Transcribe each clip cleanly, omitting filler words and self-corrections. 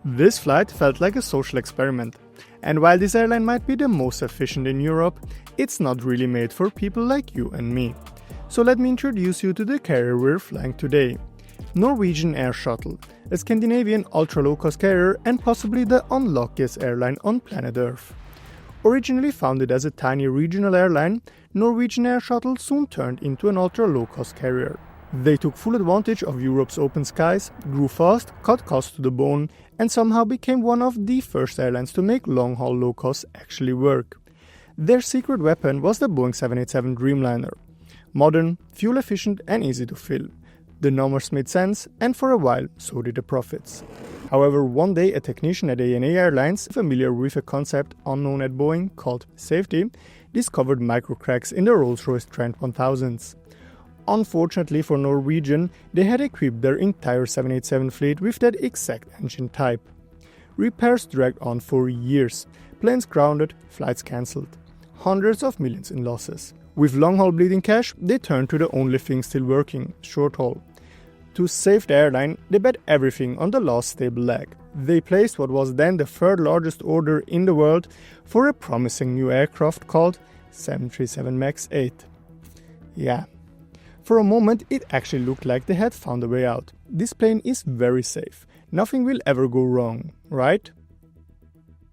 This flight felt like a social experiment. And while this airline might be the most efficient in Europe, it's not really made for people like you and me. So let me introduce you to the carrier we're flying today. Norwegian Air Shuttle, a Scandinavian ultra-low-cost carrier and possibly the unluckiest airline on planet Earth. Originally founded as a tiny regional airline, Norwegian Air Shuttle soon turned into an ultra-low-cost carrier. They took full advantage of Europe's open skies, grew fast, cut costs to the bone, and somehow became one of the first airlines to make long-haul low-cost actually work. Their secret weapon was the Boeing 787 Dreamliner. Modern, fuel-efficient and easy to fill. The numbers made sense, and for a while, so did the profits. However, one day a technician at ANA Airlines, familiar with a concept unknown at Boeing called safety, discovered microcracks in the Rolls-Royce Trent 1000s. Unfortunately for Norwegian, they had equipped their entire 787 fleet with that exact engine type. Repairs dragged on for years, planes grounded, flights cancelled. Hundreds of millions in losses. With long-haul bleeding cash, they turned to the only thing still working, short-haul. To save the airline, they bet everything on the last stable leg. They placed what was then the third largest order in the world for a promising new aircraft called 737 MAX 8. Yeah. For a moment, it actually looked like they had found a way out. This plane is very safe. Nothing will ever go wrong, right?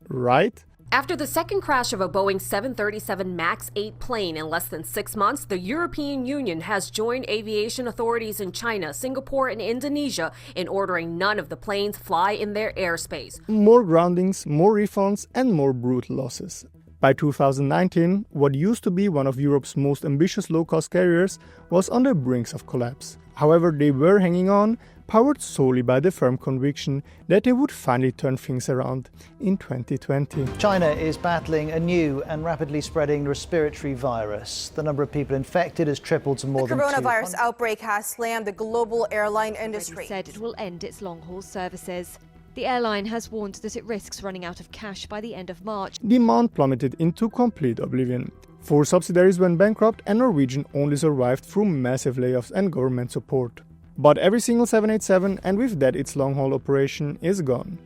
Right? After the second crash of a Boeing 737 MAX 8 plane in less than 6 months, the European Union has joined aviation authorities in China, Singapore, and Indonesia in ordering none of the planes fly in their airspace. More groundings, more refunds, and more brutal losses. By 2019, what used to be one of Europe's most ambitious low-cost carriers was on the brink of collapse. However, they were hanging on, powered solely by the firm conviction that they would finally turn things around in 2020. China is battling a new and rapidly spreading respiratory virus. The number of people infected has tripled to more than 200. The coronavirus outbreak has slammed the global airline industry. It said it will end its long-haul services. The airline has warned that it risks running out of cash by the end of March. Demand plummeted into complete oblivion. 4 subsidiaries went bankrupt and Norwegian only survived through massive layoffs and government support. But every single 787 and with that its long-haul operation is gone.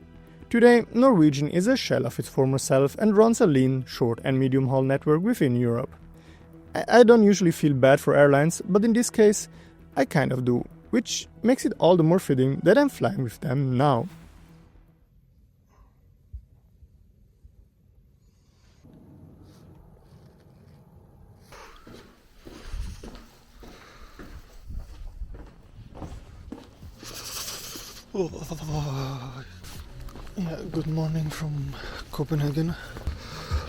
Today, Norwegian is a shell of its former self and runs a lean, short and medium-haul network within Europe. I don't usually feel bad for airlines, but in this case, I kind of do, which makes it all the more fitting that I'm flying with them now. Yeah, good morning from Copenhagen.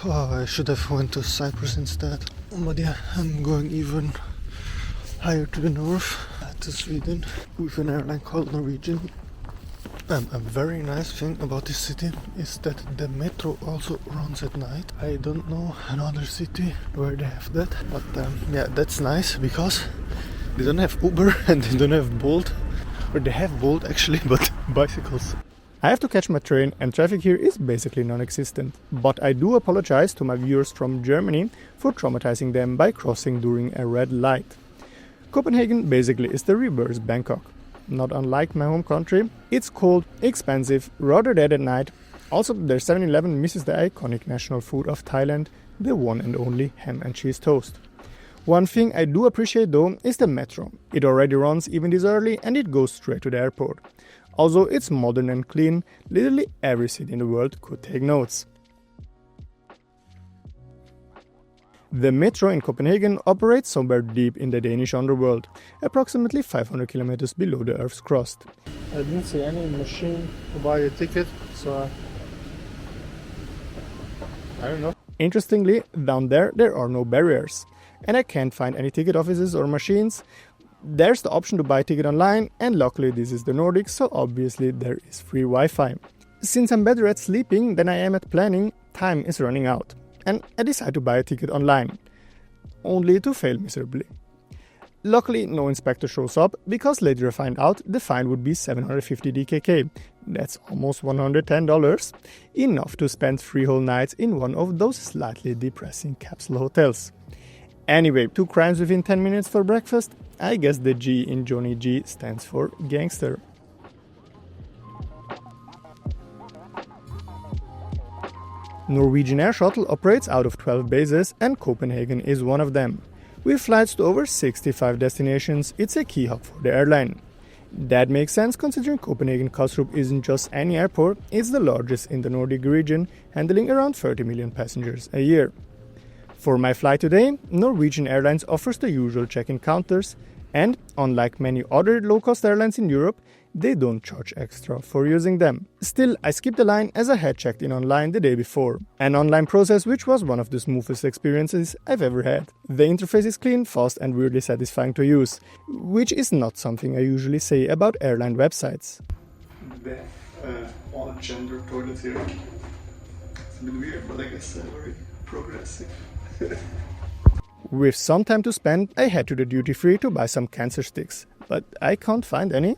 I should have went to Cyprus instead. But yeah, I'm going even higher to the north, to Sweden, with an airline called Norwegian. And a very nice thing about this city is that the metro also runs at night. I don't know another city where they have that, but yeah, that's nice because they don't have Uber and they don't have Bolt. Or they have Bolt actually, but bicycles. I have to catch my train and traffic here is basically non-existent. But I do apologize to my viewers from Germany for traumatizing them by crossing during a red light. Copenhagen basically is the reverse Bangkok. Not unlike my home country, it's cold, expensive, rather dead at night. Also, their 7-Eleven misses the iconic national food of Thailand, the one and only ham and cheese toast. One thing I do appreciate though is the metro. It already runs even this early and it goes straight to the airport. Also, it's modern and clean, literally every city in the world could take notes. The metro in Copenhagen operates somewhere deep in the Danish underworld, approximately 500 kilometers below the Earth's crust. I didn't see any machine to buy a ticket, so I don't know. Interestingly, down there are no barriers. And I can't find any ticket offices or machines. There's the option to buy a ticket online, and luckily this is the Nordics, so obviously there is free Wi-Fi. Since I'm better at sleeping than I am at planning, time is running out, and I decide to buy a ticket online, only to fail miserably. Luckily no inspector shows up, because later I find out the fine would be 750 DKK, that's almost $110, enough to spend 3 whole nights in one of those slightly depressing capsule hotels. Anyway, 2 crimes within 10 minutes for breakfast? I guess the G in Johnny G stands for gangster. Norwegian Air Shuttle operates out of 12 bases and Copenhagen is one of them. With flights to over 65 destinations, it's a key hub for the airline. That makes sense considering Copenhagen Kastrup isn't just any airport, it's the largest in the Nordic region, handling around 30 million passengers a year. For my flight today, Norwegian Airlines offers the usual check-in counters, and unlike many other low-cost airlines in Europe, they don't charge extra for using them. Still, I skipped the line as I had checked in online the day before. An online process which was one of the smoothest experiences I've ever had. The interface is clean, fast and weirdly satisfying to use, which is not something I usually say about airline websites. The all-gender toilets here. It's a bit weird, but I guess very progressive. With some time to spend, I head to the duty-free to buy some cancer sticks, but I can't find any.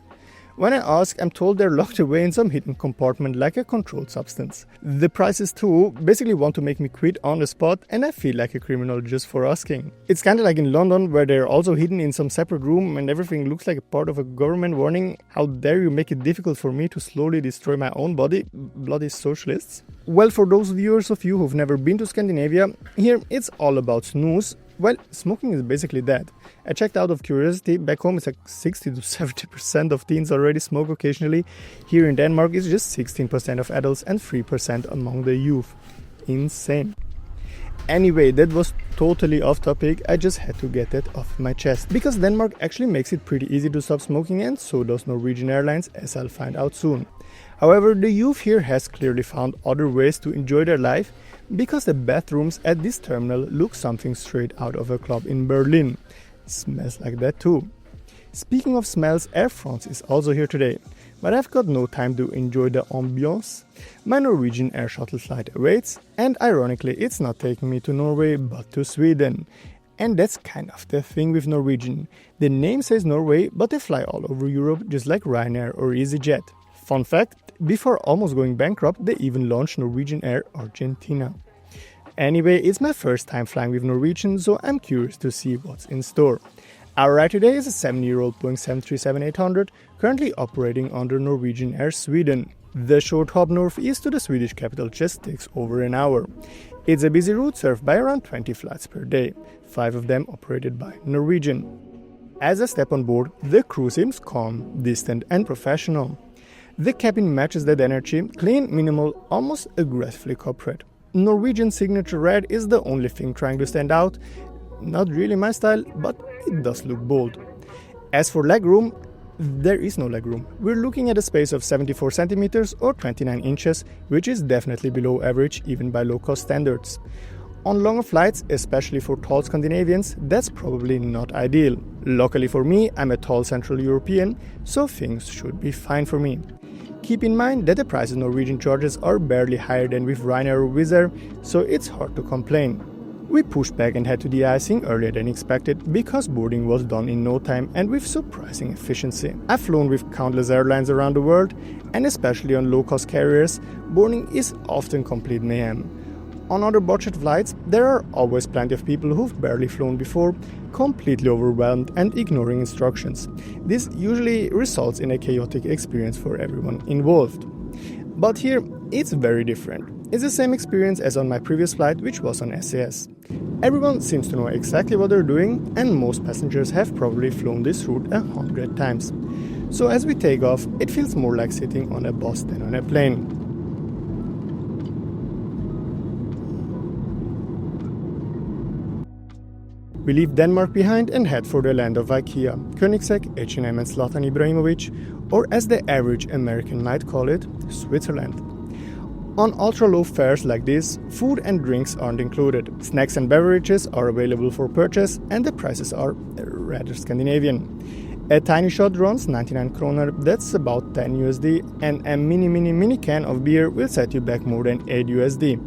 When I ask, I'm told they're locked away in some hidden compartment like a controlled substance. The prices too basically want to make me quit on the spot, and I feel like a criminal just for asking. It's kinda like in London where they're also hidden in some separate room and everything looks like a part of a government warning. How dare you make it difficult for me to slowly destroy my own body, bloody socialists? Well, for those viewers of you who've never been to Scandinavia, here it's all about snooze. Well, smoking is basically that. I checked out of curiosity, back home it's like 60 to 70% of teens already smoke occasionally. Here in Denmark it's just 16% of adults and 3% among the youth. Insane. Anyway, that was totally off topic, I just had to get that off my chest. Because Denmark actually makes it pretty easy to stop smoking, and so does Norwegian Airlines, as I'll find out soon. However, the youth here has clearly found other ways to enjoy their life, because the bathrooms at this terminal look something straight out of a club in Berlin. Smells like that too. Speaking of smells, Air France is also here today, but I've got no time to enjoy the ambiance. My Norwegian Air Shuttle flight awaits, and ironically it's not taking me to Norway but to Sweden. And that's kind of the thing with Norwegian. The name says Norway, but they fly all over Europe just like Ryanair or EasyJet. Fun fact, before almost going bankrupt, they even launched Norwegian Air Argentina. Anyway, it's my first time flying with Norwegian, so I'm curious to see what's in store. Our ride today is a 7-year-old Boeing 737-800, currently operating under Norwegian Air Sweden. The short hop northeast to the Swedish capital just takes over an hour. It's a busy route served by around 20 flights per day, 5 of them operated by Norwegian. As I step on board, the crew seems calm, distant and professional. The cabin matches that energy, clean, minimal, almost aggressively corporate. Norwegian's signature red is the only thing trying to stand out. Not really my style, but it does look bold. As for legroom, there is no legroom. We're looking at a space of 74 centimeters or 29 inches, which is definitely below average even by low-cost standards. On longer flights, especially for tall Scandinavians, that's probably not ideal. Luckily for me, I'm a tall Central European, so things should be fine for me. Keep in mind that the prices Norwegian charges are barely higher than with Ryanair or Wizz Air, so it's hard to complain. We pushed back and had to De-Icing earlier than expected because boarding was done in no time and with surprising efficiency. I've flown with countless airlines around the world, and especially on low-cost carriers, boarding is often complete mayhem. On other budget flights, there are always plenty of people who've barely flown before, completely overwhelmed and ignoring instructions. This usually results in a chaotic experience for everyone involved. But here, it's very different. It's the same experience as on my previous flight, which was on SAS. Everyone seems to know exactly what they're doing, and most passengers have probably flown this route 100 times. So as we take off, it feels more like sitting on a bus than on a plane. We leave Denmark behind and head for the land of IKEA, Koenigsegg, H&M and Zlatan Ibrahimovic, or as the average American might call it, Switzerland. On ultra-low fares like this, food and drinks aren't included. Snacks and beverages are available for purchase, and the prices are rather Scandinavian. A tiny shot runs 99 kroner, that's about 10 USD, and a mini can of beer will set you back more than 8 USD.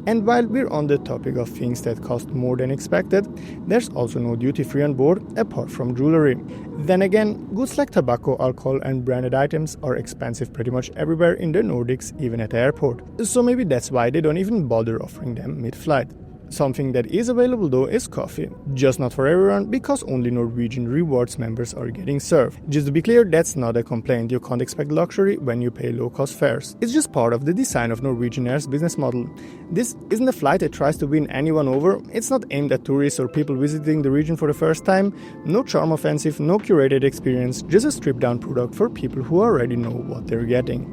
And while we're on the topic of things that cost more than expected, there's also no duty-free on board apart from jewelry. Then again, goods like tobacco, alcohol and branded items are expensive pretty much everywhere in the Nordics, even at the airport. So maybe that's why they don't even bother offering them mid-flight. Something that is available though is coffee. Just not for everyone, because only Norwegian Rewards members are getting served. Just to be clear, that's not a complaint. You can't expect luxury when you pay low-cost fares. It's just part of the design of Norwegian Air's business model. This isn't a flight that tries to win anyone over. It's not aimed at tourists or people visiting the region for the first time. No charm offensive, no curated experience, just a stripped-down product for people who already know what they're getting.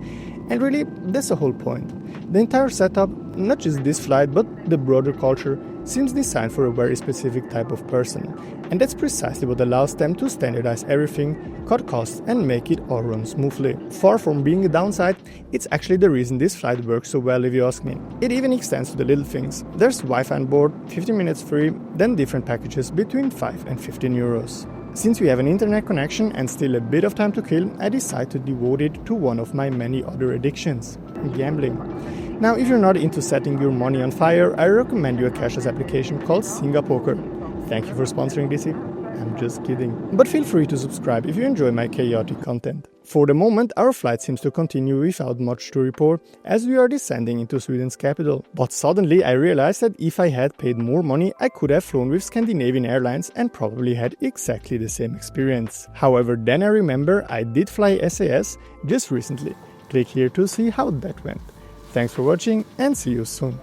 And really, that's the whole point. The entire setup, not just this flight, but the broader culture, seems designed for a very specific type of person. And that's precisely what allows them to standardize everything, cut costs, and make it all run smoothly. Far from being a downside, it's actually the reason this flight works so well if you ask me. It even extends to the little things. There's Wi-Fi on board, 15 minutes free, then different packages between 5 and 15 euros. Since we have an internet connection and still a bit of time to kill, I decided to devote it to one of my many other addictions, gambling. Now, if you're not into setting your money on fire, I recommend you a cashless application called Singapoker. Thank you for sponsoring this. I'm just kidding. But feel free to subscribe if you enjoy my chaotic content. For the moment, our flight seems to continue without much to report, as we are descending into Sweden's capital. But suddenly I realized that if I had paid more money, I could have flown with Scandinavian Airlines and probably had exactly the same experience. However, then I remember I did fly SAS just recently. Click here to see how that went. Thanks for watching and see you soon.